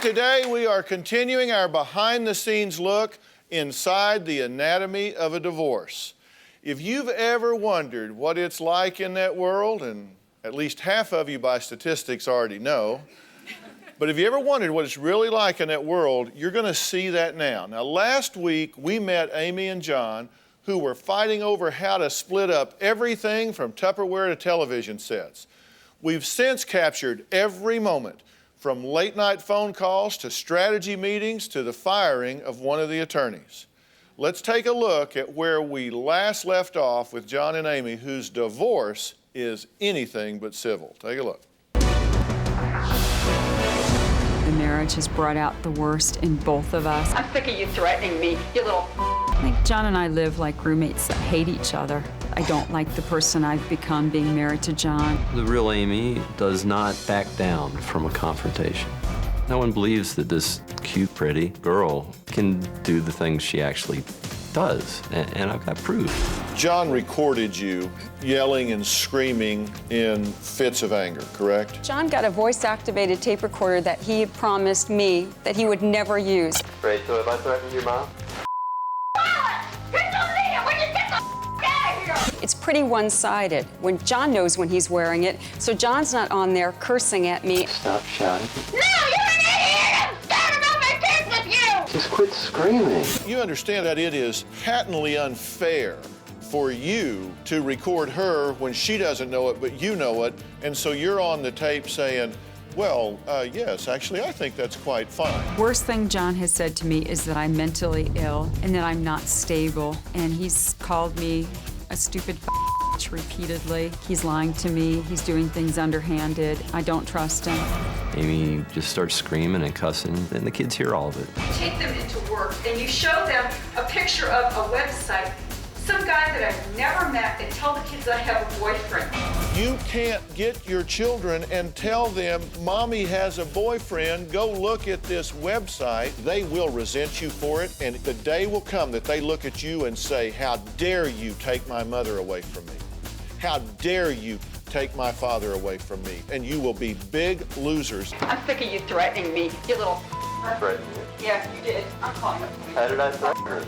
Today we are continuing our behind-the-scenes look inside the anatomy of a divorce. If you've ever wondered what it's like in that world, and at least half of you by statistics already know, but if you ever wondered what it's really like in that world, you're going to see that now. Now, last week we met Amy and John, who were fighting over how to split up everything from Tupperware to television sets. We've since captured every moment, from late-night phone calls to strategy meetings to the firing of one of the attorneys. Let's take a look at where we last left off with John and Amy, whose divorce is anything but civil. Take a look. The marriage has brought out the worst in both of us. I'm sick of you threatening me, you little... I think John and I live like roommates that hate each other. I don't like the person I've become being married to John. The real Amy does not back down from a confrontation. No one believes that this cute, pretty girl can do the things she actually does, and I've got proof. John recorded you yelling and screaming in fits of anger, correct? John got a voice-activated tape recorder that he had promised me that he would never use. Right, so have I threatened your mom? It's pretty one-sided when John knows when he's wearing it, so John's not on there cursing at me. Stop shouting. No, you're an idiot! I'm scared about my business, you! Just quit screaming. You understand that it is patently unfair for you to record her when she doesn't know it, but you know it, and so you're on the tape saying, well, yes, actually, I think that's quite fine. Worst thing John has said to me is that I'm mentally ill and that I'm not stable, and he's called me a stupid bitch repeatedly. He's lying to me. He's doing things underhanded. I don't trust him. Amy just starts screaming and cussing, and the kids hear all of it. You take them into work and you show them a picture of a website, some guy that I've never met, and tell the kids I have a boyfriend. You can't get your children and tell them, Mommy has a boyfriend, go look at this website. They will resent you for it, and the day will come that they look at you and say, how dare you take my mother away from me? How dare you take my father away from me? And you will be big losers. I'm sick of you threatening me, you little... Threatened you? Yeah, you did. I'm calling the police. How did I threaten her?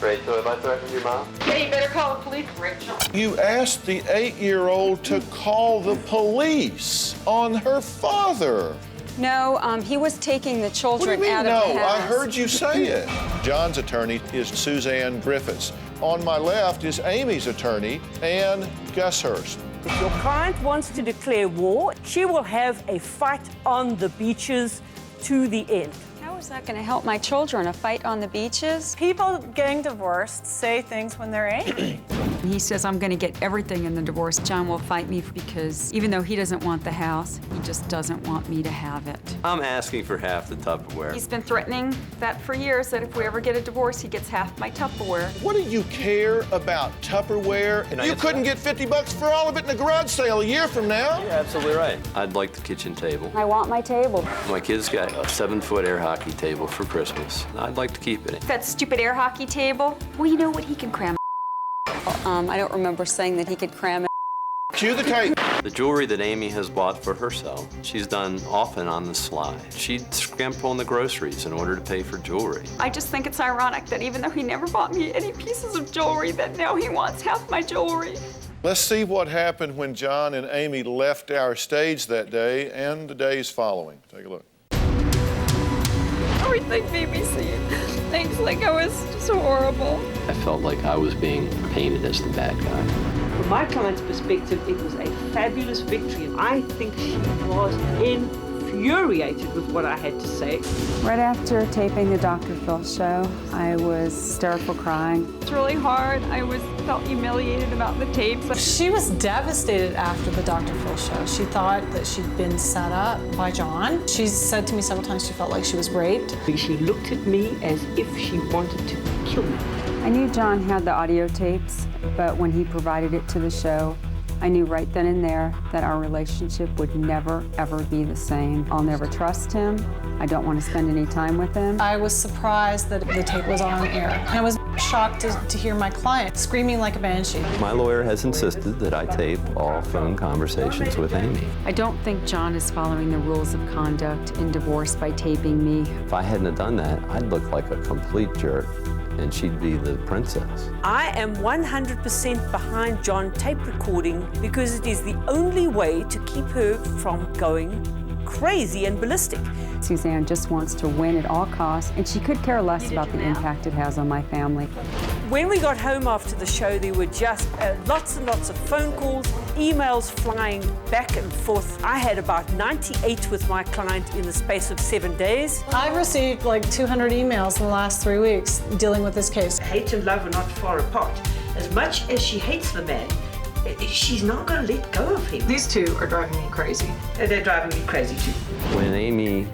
Rachel, have I threatened your mom? Yeah, you better call the police, Rachel. You asked the 8-year-old to call the police on her father. No, he was taking the What do children you mean, out no? of the house. I heard you say it. John's attorney is Suzanne Griffiths. On my left is Amy's attorney, Ann Gushurst. If your client wants to declare war, she will have a fight on the beaches to the end. How is that going to help my children, a fight on the beaches? People getting divorced say things when they're angry. He says I'm going to get everything in the divorce. John will fight me because even though he doesn't want the house, he just doesn't want me to have it. I'm asking for half the Tupperware. He's been threatening that for years, that if we ever get a divorce, he gets half my Tupperware. What do you care about Tupperware? You couldn't get $50 for all of it in a garage sale a year from now. You're absolutely right. I'd like the kitchen table. I want my table. My kid's got a 7-foot air hockey table for Christmas. I'd like to keep it. That stupid air hockey table, well, you know what? He can cram it. I don't remember saying that he could cram it. Cue the tape. The jewelry that Amy has bought for herself, she's done often on the sly. She'd scrimp on the groceries in order to pay for jewelry. I just think it's ironic that even though he never bought me any pieces of jewelry, that now he wants half my jewelry. Let's see what happened when John and Amy left our stage that day and the days following. Take a look. Everything made me see things like I was just horrible. I felt like I was being painted as the bad guy. From my client's perspective, it was a fabulous victory. I think she was infuriated with what I had to say. Right after taping the Dr. Phil show, I was hysterical crying. It's really hard. I felt humiliated about the tapes. She was devastated after the Dr. Phil show. She thought that she'd been set up by John. She said to me several times she felt like she was raped. She looked at me as if she wanted to kill me. I knew John had the audio tapes, but when he provided it to the show, I knew right then and there that our relationship would never, ever be the same. I'll never trust him. I don't want to spend any time with him. I was surprised that the tape was on air. I was shocked to hear my client screaming like a banshee. My lawyer has insisted that I tape all phone conversations with Amy. I don't think John is following the rules of conduct in divorce by taping me. If I hadn't have done that, I'd look like a complete jerk, and she'd be the princess. I am 100% behind John tape recording because it is the only way to keep her from going crazy and ballistic. Suzanne just wants to win at all costs, and she could care less about the impact it has on my family. When we got home after the show, there were just lots and lots of phone calls, emails flying back and forth. I had about 98 with my client in the space of 7 days. I've received like 200 emails in the last 3 weeks dealing with this case. Hate and love are not far apart. As much as she hates the man, she's not going to let go of him. These two are driving me crazy. They're driving me crazy too. When Amy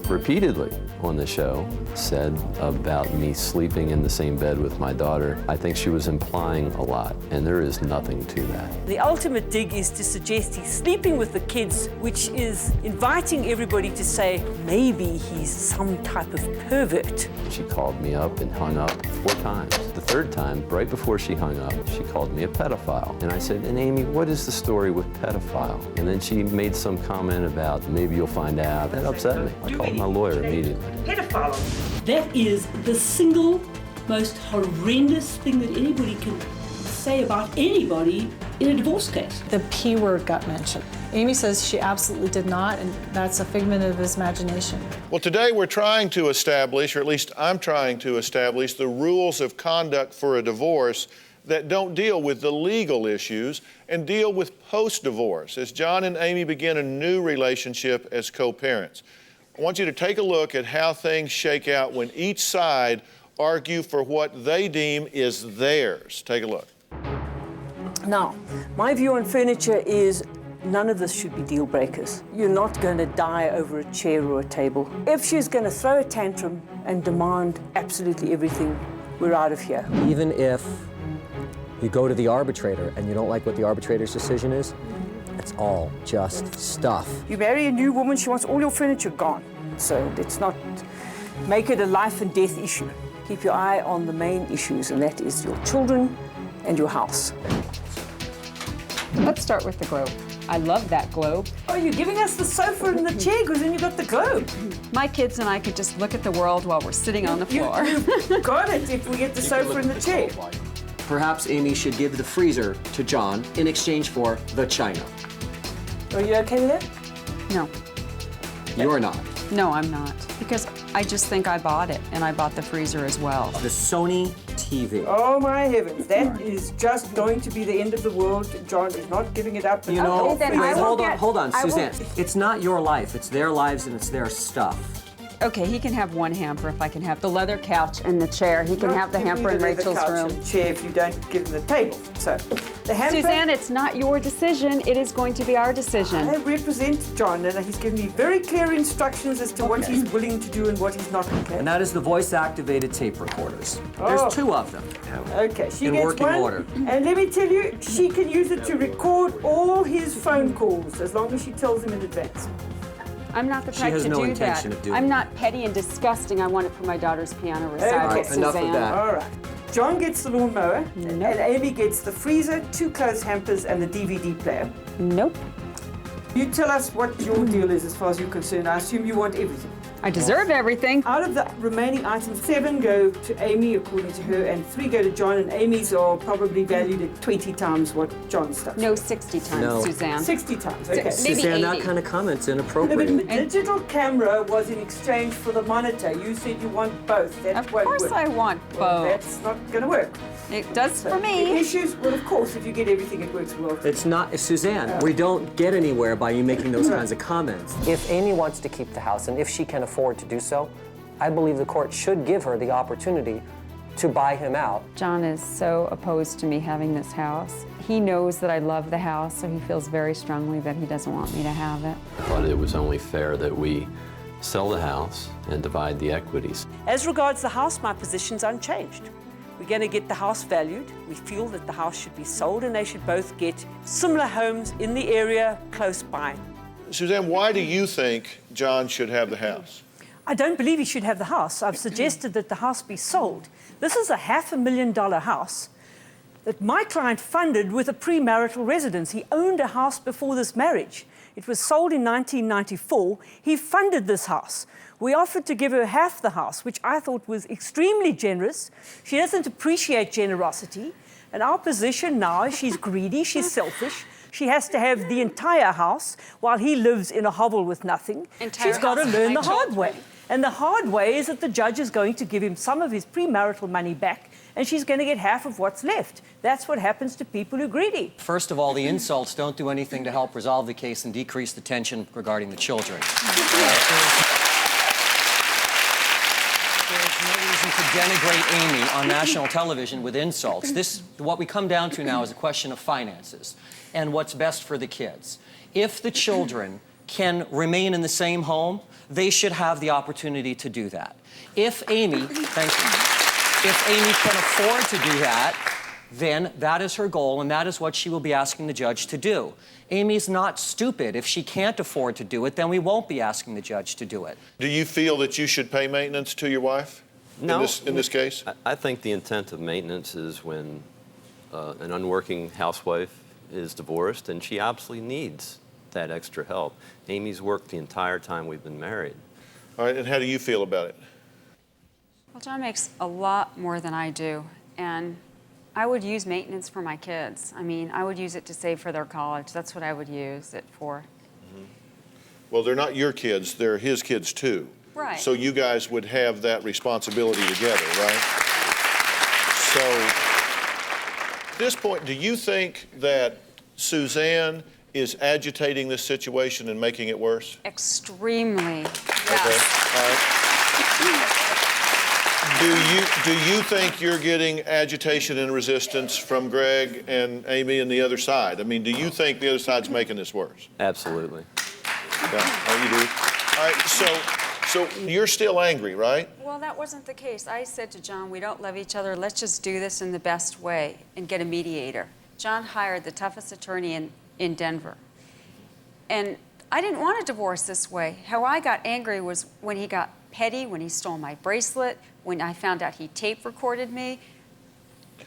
repeatedly on the show said about me sleeping in the same bed with my daughter, I think she was implying a lot, and there is nothing to that. The ultimate dig is to suggest he's sleeping with the kids, which is inviting everybody to say maybe he's some type of pervert. She called me up and hung up 4 times. The 3rd time, right before she hung up, she called me a pedophile. And I said, and Amy, what is the story with pedophile? And then she made some comment about maybe you'll find out. That upset me. I called my lawyer immediately. Pedophile. That is the single most horrendous thing that anybody can say about anybody in a divorce case. The P word got mentioned. Amy says she absolutely did not, and that's a figment of his imagination. Well, today we're trying to establish, or at least I'm trying to establish, the rules of conduct for a divorce that don't deal with the legal issues and deal with post-divorce as John and Amy begin a new relationship as co-parents. I want you to take a look at how things shake out when each side argue for what they deem is theirs. Take a look. Now, my view on furniture is none of this should be deal breakers. You're not going to die over a chair or a table. If she's going to throw a tantrum and demand absolutely everything, we're out of here. Even if you go to the arbitrator and you don't like what the arbitrator's decision is, it's all just stuff. You marry a new woman, she wants all your furniture gone. So let's not make it a life and death issue. Keep your eye on the main issues, and that is your children and your house. Let's start with the globe. I love that globe. Oh, you're giving us the sofa and the chair because then you got the globe. My kids and I could just look at the world while we're sitting on the floor. You've got it if we get the sofa and the chair. Perhaps Amy should give the freezer to John in exchange for the china. Are you okay with that? No. You're not. No, I'm not. Because I just think I bought it, and I bought the freezer as well. The Sony TV. Oh my heavens, that is just going to be the end of the world. John is not giving it up. You know, Okay, then wait, I will hold on, I will- Suzanne. It's not your life, it's their lives and it's their stuff. Okay, he can have one hamper if I can have the leather couch and the chair. He can have the hamper in Rachel's room. Chair if you don't give him the table. So, the hamper. Suzanne, it's not your decision. It is going to be our decision. I represent John, and he's given me very clear instructions as to what he's willing to do and what he's not. Okay. And that is the voice-activated tape recorders. Oh. There's 2 of them. Okay, she in gets working one, order. and let me tell you, she can use it to record all his phone calls as long as she tells him in advance. I'm not the She type has to no do intention that. of doing I'm it. not petty and disgusting. I want it for my daughter's piano recital, Okay, Suzanne. enough of that. All right. John gets the lawnmower, Nope. and Amy gets the freezer, 2 clothes hampers, and the DVD player. Nope. You tell us what your deal is as far as you're concerned. I assume you want everything. I deserve everything. Out of the remaining items, 7 go to Amy, according to her, and 3 go to John, and Amy's are probably valued at 20 times what John's stuff. No, 60 times, No. Suzanne. 60 times, okay. Maybe Suzanne, that 80. kind of comment's No, but inappropriate. the digital camera was in exchange for the monitor. You said you want both. That Of won't course work. I want Well, both. that's not going to work. It does for The me. issues, well, of course, if you get everything, it works well. It's not, Suzanne, we don't get anywhere by you making those kinds of comments. If Amy wants to keep the house, and if she can afford to do so, I believe the court should give her the opportunity to buy him out. John is so opposed to me having this house. He knows that I love the house, so he feels very strongly that he doesn't want me to have it. I thought it was only fair that we sell the house and divide the equities. As regards the house, my position's unchanged. We're going to get the house valued. We feel that the house should be sold and they should both get similar homes in the area close by. Suzanne, why do you think John should have the house? I don't believe he should have the house. I've suggested that the house be sold. This is a $500,000 house that my client funded with a premarital residence. He owned a house before this marriage. It was sold in 1994. He funded this house. We offered to give her half the house, which I thought was extremely generous. She doesn't appreciate generosity. And our position now is she's greedy, she's selfish. She has to have the entire house while he lives in a hovel with nothing. She's got to learn the hard way. And the hard way is that the judge is going to give him some of his premarital money back, and she's going to get half of what's left. That's what happens to people who are greedy. First of all, the insults don't do anything to help resolve the case and decrease the tension regarding the children. There's no reason to denigrate Amy on national television with insults. What we come down to now is a question of finances and what's best for the kids. If the children can remain in the same home, they should have the opportunity to do that. If Amy, thank you, if Amy can afford to do that, then that is her goal, and that is what she will be asking the judge to do. Amy's not stupid. If she can't afford to do it, then we won't be asking the judge to do it. Do you feel that you should pay maintenance to your wife? No. In this case? I think the intent of maintenance is when an unworking housewife is divorced and she absolutely needs that extra help. Amy's worked the entire time we've been married. All right, and how do you feel about it? Well, John makes a lot more than I do, and I would use maintenance for my kids. I mean, I would use it to save for their college. That's what I would use it for. Mm-hmm. Well, they're not your kids, they're his kids too. Right. So you guys would have that responsibility together, right? So at this point, do you think that Suzanne is agitating this situation and making it worse? Extremely, yes. Okay, all right. Do you think you're getting agitation and resistance from Greg and Amy and the other side? I mean, do you think the other side's making this worse? Absolutely. Yeah, oh, you do? All right, so you're still angry, right? Well, that wasn't the case. I said to John, we don't love each other. Let's just do this in the best way and get a mediator. John hired the toughest attorney in Denver. And I didn't want a divorce this way. How I got angry was when he got petty, when he stole my bracelet, when I found out he tape recorded me.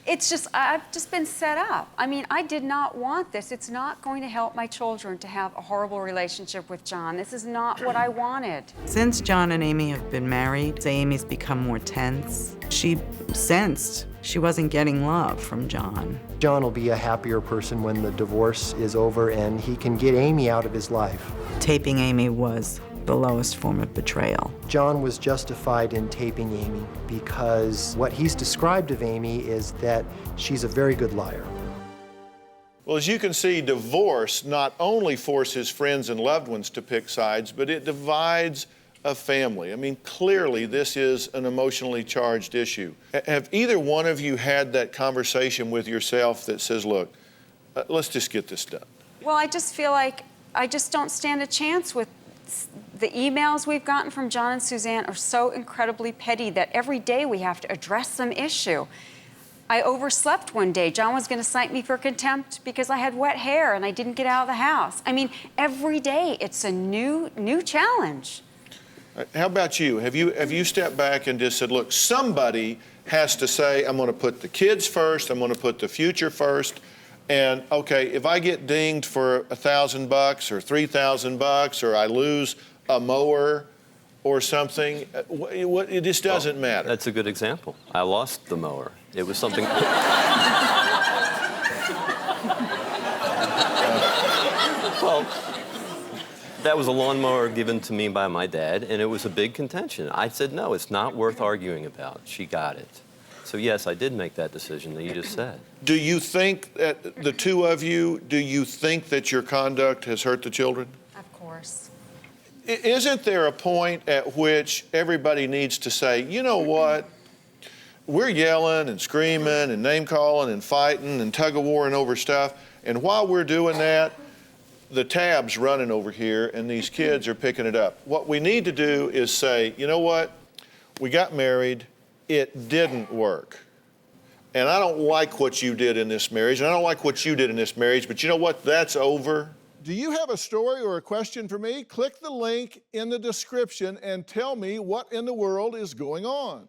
It's just, I've just been set up. I mean, I did not want this. It's not going to help my children to have a horrible relationship with John. This is not what I wanted. Since John and Amy have been married, Amy's become more tense. She sensed she wasn't getting love from John. John will be a happier person when the divorce is over and he can get Amy out of his life. Taping Amy was the lowest form of betrayal. John was justified in taping Amy because what he's described of Amy is that she's a very good liar. Well, as you can see, divorce not only forces friends and loved ones to pick sides, but it divides a family. I mean, clearly this is an emotionally charged issue. Have either one of you had that conversation with yourself that says, look, let's just get this done? Well, I just feel like I just don't stand a chance with the emails we've gotten from John and Suzanne are so incredibly petty that every day we have to address some issue. I overslept one day. John was going to cite me for contempt because I had wet hair and I didn't get out of the house. I mean, every day it's a new challenge. How about you? Have you stepped back and just said, look, somebody has to say, I'm going to put the kids first, I'm going to put the future first, and okay, if I get dinged for $1,000 or $3,000 or I lose a mower or something, it just doesn't matter. That's a good example. I lost the mower. It was something... Well, that was a lawnmower given to me by my dad, and it was a big contention. I said, no, it's not worth arguing about. She got it. So yes, I did make that decision that you just said. Do you think that the two of you, do you think that your conduct has hurt the children? Of course. Isn't there a point at which everybody needs to say, you know what? We're yelling and screaming and name-calling and fighting and tug-of-warring over stuff, and while we're doing that, the tab's running over here and these kids are picking it up. What we need to do is say, you know what? We got married. It didn't work. and I don't like what you did in this marriage, and I don't like what you did in this marriage, but you know what? That's over. Do you have a story or a question for me? Click the link in the description and tell me what in the world is going on.